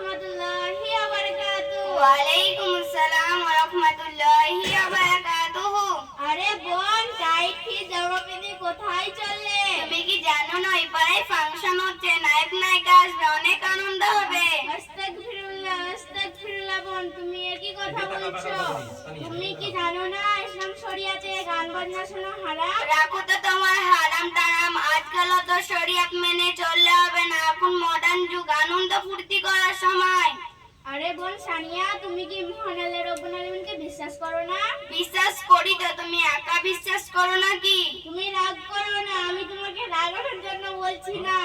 রাহমাতুল্লাহি ওয়া বারাকাতুহু। ওয়ালাইকুম আসসালাম ওয়া রাহমাতুল্লাহি ওয়া বারাকাতুহু। আরে বোন, টাইট কি জামা পরে কোথায় চললে? তুমি কি জানো না এই পাড়ায় ফাংশন হচ্ছে, নায়ক নায়িকা আসবে, অনেক আনন্দ হবে। আস্তাগফিরুল্লাহ আস্তাগফিরুল্লাহ। বোন, তুমি কি কথা বলছো? তুমি কি জানো না ইসলাম শরিয়াতে গান বাজনা শোনা হারাম? রাখো তো তোমার হারাম টারাম, আজকাল তো শরিয়ত মেনে চললে হবে না, এখন মডার্ন যুগ, আনন্দ ফুর্তি করার সময়। আরে বোন সানিয়া, তুমি কি মহান আল্লাহ রব্বুল আলামিনকে বিশ্বাস করো না? বিশ্বাস করি তো, তুমি একা বিশ্বাস করো নাকি? তুমি রাগ করো না, আমি তোমাকে রাগানোর জন্য বলছি না।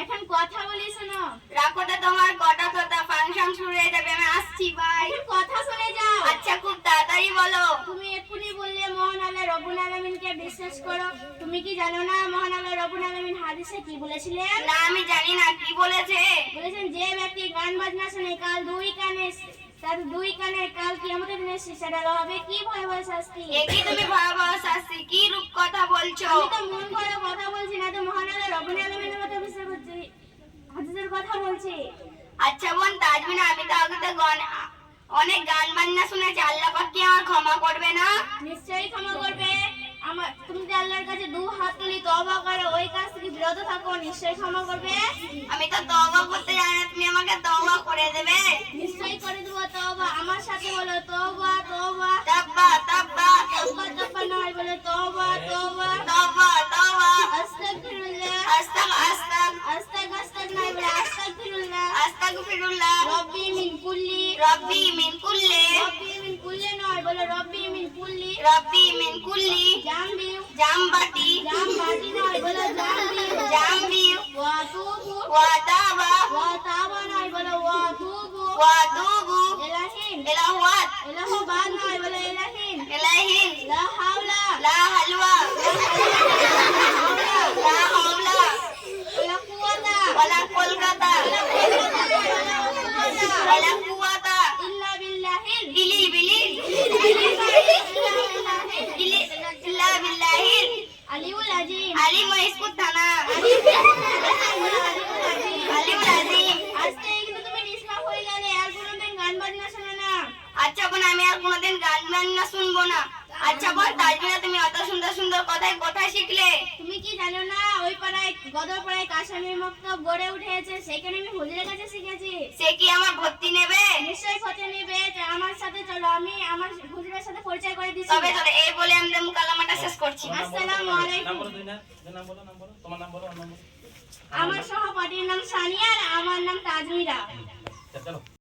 এখন কথা বলি, শোনো। রাখো তো তোমার কথা, ফাংশন শুরু হয়ে যাবে, আমি আসছি, বাই। এখন কথা শুনে যাও। আচ্ছা, খুব তাড়াতাড়ি বলো। তুমি এক্ষুনি বললে মহান আল্লাহ রব্বুল আলামিনকে বিশ্বাস করো। তুমি কি জানো না মহান আল্লাহ রব্বুল আলামিন হাদিসে কি বলেছিলেন? না, আমি জানি না, কি বলেছে? বলেছেন, যে ব্যক্তি গান বাজনা শুনে তার দুই কানে কাল কিয়ামতের দিনে শিশা ডালা হবে। কি ভয়াবহ শাস্তি! একই তুমি ভয়াবহ শাস্তি, কি রূপ কথা বলছো? আমি তো মন করে কথা বলছি না, তো মহান আল্লাহ রব্বুল আলামিনের কথা বিশ্বাস করছি, হাদিসের কথা বলছি। আচ্ছা বোন তাজমিনা, আমি তো আগে তো অনেক গান বাজনা শুনেছি, আল্লাহ পাক কি আমার ক্ষমা করবে না? নিশ্চয়ই ক্ষমা করবে। তুমি যে আল্লাহর কাছে দু হাত তুলি তওবা করো, ওই কাজ থেকে বিরত থাকো, নিশ্চয়ই ক্ষমা করবে। আমি তো তওবা করতে জানি না, তুমি আমাকে তওবা করে দেবে? নিশ্চয়ই করে দেবো তওবা। আমার সাথে বলো, তওবা তওবা। তাব্বা তাব্বা তওবা তওবা নয়, বলো তওবা তওবা। তাব্বা তাব্বা আস্তাগফিরুল্লাহ আস্তাগ নয়, বলো আস্তাগফিরুল্লাহ। আস্তাগফিরুল্লাহ রব্বি মিন কুল্লি নয়, বলো রব্বি মিন কুল্লি। জামবাটি নয়, বলো জামবি ওয়া তুবু ওয়াতাবা নয়, বলো ওয়া তুবু। ইলাহিন ইলাহাত ইলাহাবাদ নয়, বলো ইলাহিন। ইলাহিন লা হাওলা লা হালওয়া লা হাওলা ওয়ালা কুওয়াতা ওয়ালা কলকাতা ওয়ালা কুওয়াতা ইল্লা বিল্লাহিল বিলিল ইল্লা বিল্লাহিল আলিউল আযীম। আলিম ইসকুত থানা আলিউল আযীম। আজকে কিন্তু তুমি নিষ্পাপ হয়ে গেলে, আর কোনোদিন গান বাজনা শোনো না। আচ্ছা বোন, আমি আর কোনোদিন গান বাজনা শুনবো না। আচ্ছা বল তাজমিনা, তুমি অত সুন্দর সুন্দর কোথায় শিখলে? তুমি কি জানো না ওই পাড়ায় গদরপাড়ায় কাশামির মক্তব গড়ে উঠেছে, সেখানে আমি হুজুরের কাছে শিখেছি। সে কি আমার ভর্তি নেবে? নিশ্চয়ই ফতে নিবে, আমার সাথে চলো, আমি আমার হুজুরের সাথে পরিচয় করে দিচ্ছি। তবে এই বলে আমরা মুকালামাটা শেষ করছি। আসসালামু আলাইকুম। তোমার নাম বলো। আমার সহপাঠীর নাম সানিয়া আর আমার নাম তাজমিরা। চলো।